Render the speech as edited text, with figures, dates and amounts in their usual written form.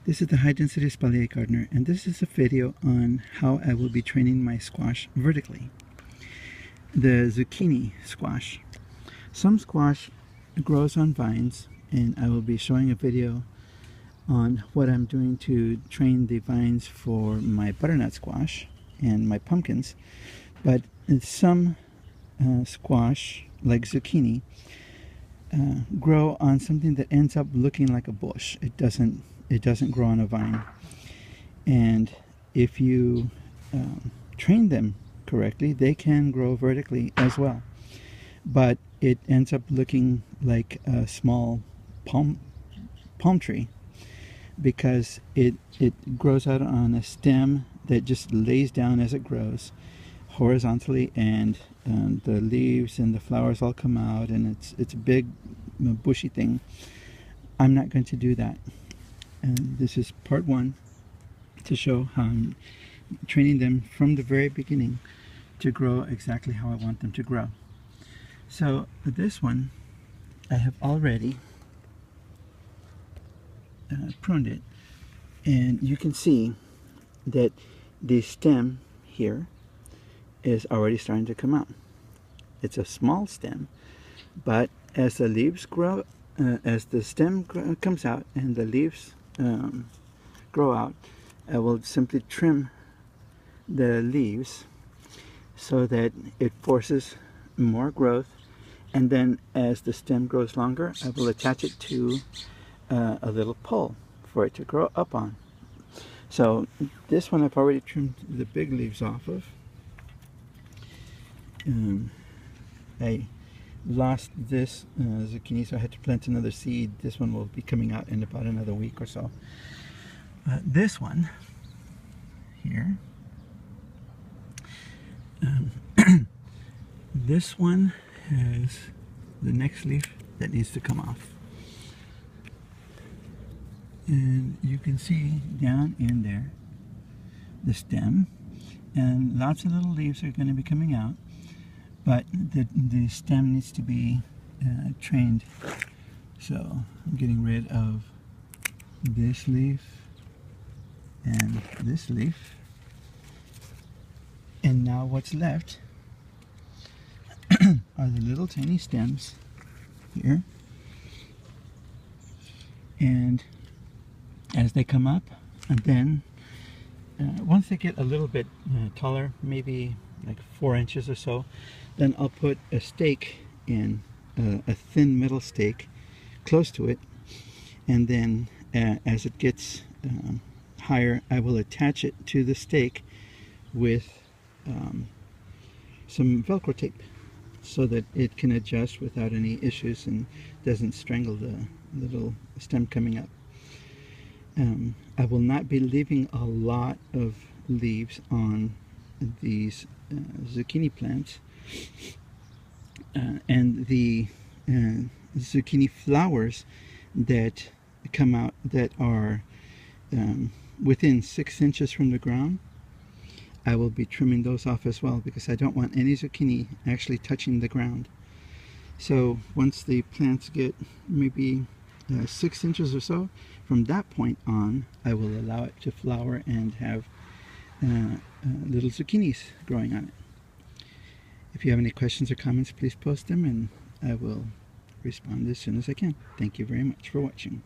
This is the high density Espalier Gardener, and this is a video on how I will be training my squash vertically. The zucchini squash. Some squash grows on vines, and I will be showing a video on what I'm doing to train the vines for my butternut squash and my pumpkins. But some squash, like zucchini, grow on something that ends up looking like a bush. It doesn't grow on a vine. And if you train them correctly, they can grow vertically as well. But it ends up looking like a small palm tree, because it grows out on a stem that just lays down as it grows horizontally, and the leaves and the flowers all come out, and it's a big bushy thing. I'm not going to do that. And this is part one, to show how I'm training them from the very beginning to grow exactly how I want them to grow. So this one, I have already pruned it, and you can see that the stem here is already starting to come out. It's a small stem, but as the leaves grow, as the stem comes out and the leaves grow out, I will simply trim the leaves so that it forces more growth, and then as the stem grows longer, I will attach it to a little pole for it to grow up on. So this one I've already trimmed the big leaves off of. I lost this zucchini, so I had to plant another seed. This one will be coming out in about another week or so. This one here, this one has the next leaf that needs to come off. And you can see down in there the stem, and lots of little leaves are going to be coming out, but the stem needs to be trained. So I'm getting rid of this leaf and this leaf, and now what's left are the little tiny stems here, and as they come up, and then once they get a little bit taller, maybe like 4 inches or so, then I'll put a stake in, a thin metal stake close to it, and then as it gets higher, I will attach it to the stake with some Velcro tape, so that it can adjust without any issues and doesn't strangle the little stem coming up. I will not be leaving a lot of leaves on these zucchini plants, and the zucchini flowers that come out that are within 6 inches from the ground, I will be trimming those off as well, because I don't want any zucchini actually touching the ground. So once the plants get maybe 6 inches or so, from that point on, I will allow it to flower and have little zucchinis growing on it. If you have any questions or comments, please post them, and I will respond as soon as I can. Thank you very much for watching.